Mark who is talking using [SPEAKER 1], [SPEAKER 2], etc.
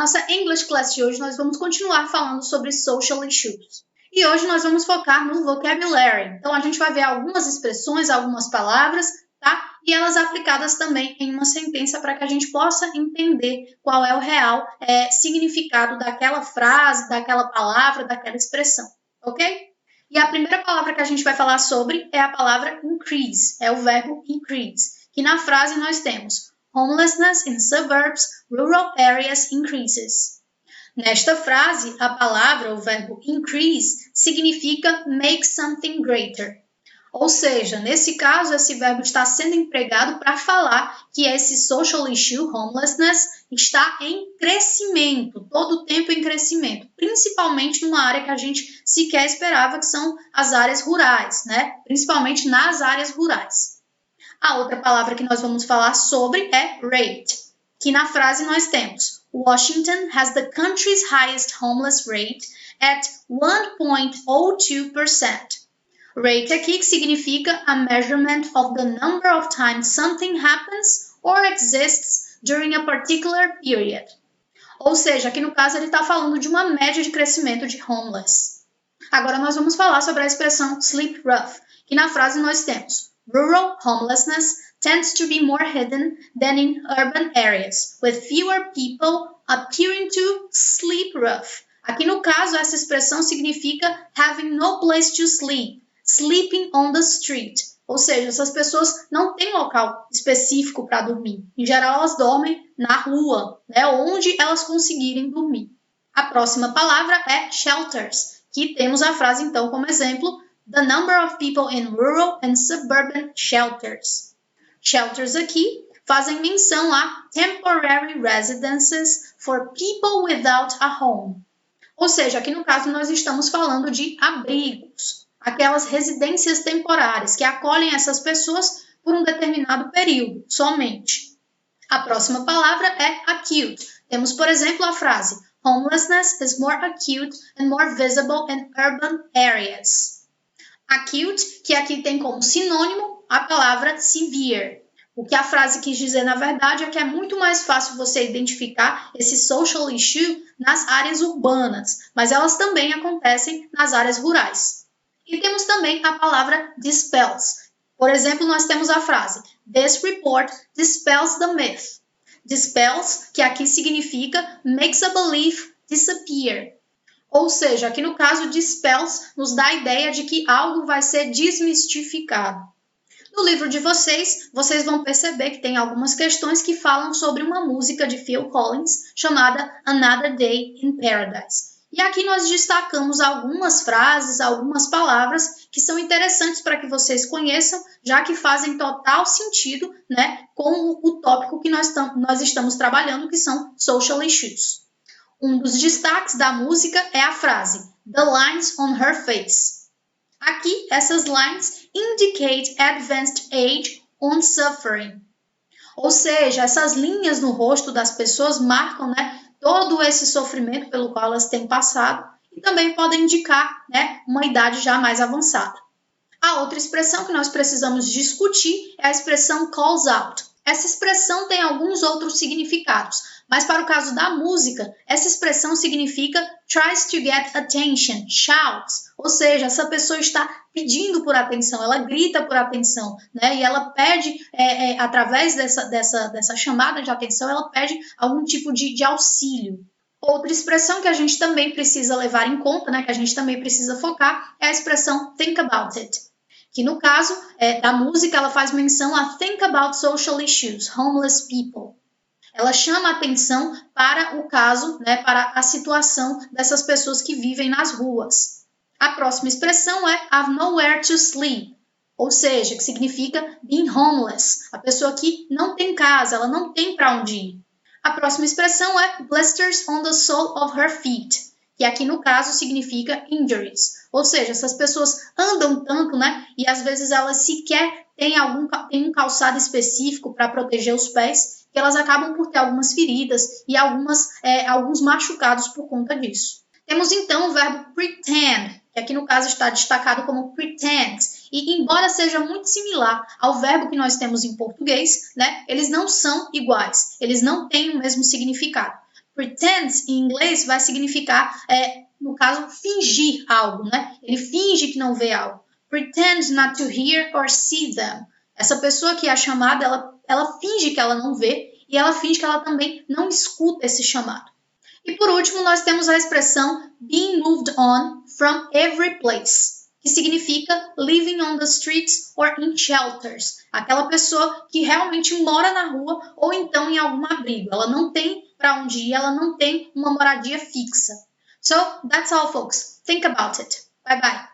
[SPEAKER 1] nossa English Class de hoje, nós vamos continuar falando sobre social issues. E hoje nós vamos focar no vocabulary. Então, a gente vai ver algumas expressões, algumas palavras, tá? E elas aplicadas também em uma sentença para que a gente possa entender qual é o real significado daquela frase, daquela palavra, daquela expressão, ok? E a primeira palavra que a gente vai falar sobre é a palavra increase, é o verbo increase, que na frase nós temos homelessness in suburbs, rural areas increases. Nesta frase, a palavra, o verbo increase, significa make something greater. Ou seja, nesse caso, esse verbo está sendo empregado para falar que esse social issue, homelessness, está em crescimento, todo o tempo em crescimento, principalmente numa área que a gente sequer esperava, que são as áreas rurais, né? Principalmente nas áreas rurais. A outra palavra que nós vamos falar sobre é rate, que na frase nós temos Washington has the country's highest homeless rate at 1.02%. Rate aqui que significa a measurement of the number of times something happens or exists during a particular period. Ou seja, aqui no caso ele está falando de uma média de crescimento de homeless. Agora nós vamos falar sobre a expressão sleep rough, que na frase nós temos Rural homelessness tends to be more hidden than in urban areas, with fewer people appearing to sleep rough. Aqui no caso, essa expressão significa having no place to sleep, sleeping on the street. Ou seja, essas pessoas não têm local específico para dormir. Em geral, elas dormem na rua, né, onde elas conseguirem dormir. A próxima palavra é shelters, que temos a frase então como exemplo, the number of people in rural and suburban shelters. Shelters aqui fazem menção a temporary residences for people without a home. Ou seja, aqui no caso nós estamos falando de abrigos, aquelas residências temporárias que acolhem essas pessoas por um determinado período, somente. A próxima palavra é acute. Temos, por exemplo, a frase homelessness is more acute and more visible in urban areas. Acute, que aqui tem como sinônimo a palavra severe. O que a frase quis dizer, na verdade, é que é muito mais fácil você identificar esse social issue nas áreas urbanas, mas elas também acontecem nas áreas rurais. E temos também a palavra dispels. Por exemplo, nós temos a frase This report dispels the myth. Dispels, que aqui significa makes a belief disappear. Ou seja, aqui no caso, dispels nos dá a ideia de que algo vai ser desmistificado. No livro de vocês vão perceber que tem algumas questões que falam sobre uma música de Phil Collins chamada Another Day in Paradise. E aqui nós destacamos algumas frases, algumas palavras que são interessantes para que vocês conheçam, já que fazem total sentido, né, com o tópico que nós estamos trabalhando, que são social issues. Um dos destaques da música é a frase The lines on her face. Aqui, essas lines indicate advanced age on suffering. Ou seja, essas linhas no rosto das pessoas marcam, né, todo esse sofrimento pelo qual elas têm passado e também podem indicar, né, uma idade já mais avançada. A outra expressão que nós precisamos discutir é a expressão calls out. Essa expressão tem alguns outros significados, mas para o caso da música, essa expressão significa tries to get attention, shouts, ou seja, essa pessoa está pedindo por atenção, ela grita por atenção, né? E ela pede, através dessa chamada de atenção, ela pede algum tipo de auxílio. Outra expressão que a gente também precisa levar em conta, né, que a gente também precisa focar, é a expressão think about it. Que no caso da música, ela faz menção a think about social issues, homeless people. Ela chama a atenção para o caso, né, para a situação dessas pessoas que vivem nas ruas. A próxima expressão é have nowhere to sleep, ou seja, que significa being homeless, a pessoa que não tem casa, ela não tem para onde ir. A próxima expressão é blisters on the sole of her feet, que aqui no caso significa injuries. Ou seja, essas pessoas andam tanto, né? E às vezes elas sequer têm um calçado específico para proteger os pés, que elas acabam por ter algumas feridas e alguns machucados por conta disso. Temos então o verbo pretend, que aqui no caso está destacado como pretends. E embora seja muito similar ao verbo que nós temos em português, né? Eles não são iguais, eles não têm o mesmo significado. Pretends, em inglês, vai significar, no caso, fingir algo, né? Ele finge que não vê algo. Pretends not to hear or see them. Essa pessoa que é chamada, ela finge que ela não vê e ela finge que ela também não escuta esse chamado. E por último, nós temos a expressão being moved on from every place, que significa living on the streets or in shelters. Aquela pessoa que realmente mora na rua ou então em algum abrigo. Ela não tem para onde ir, ela não tem uma moradia fixa. So, that's all, folks. Think about it. Bye bye.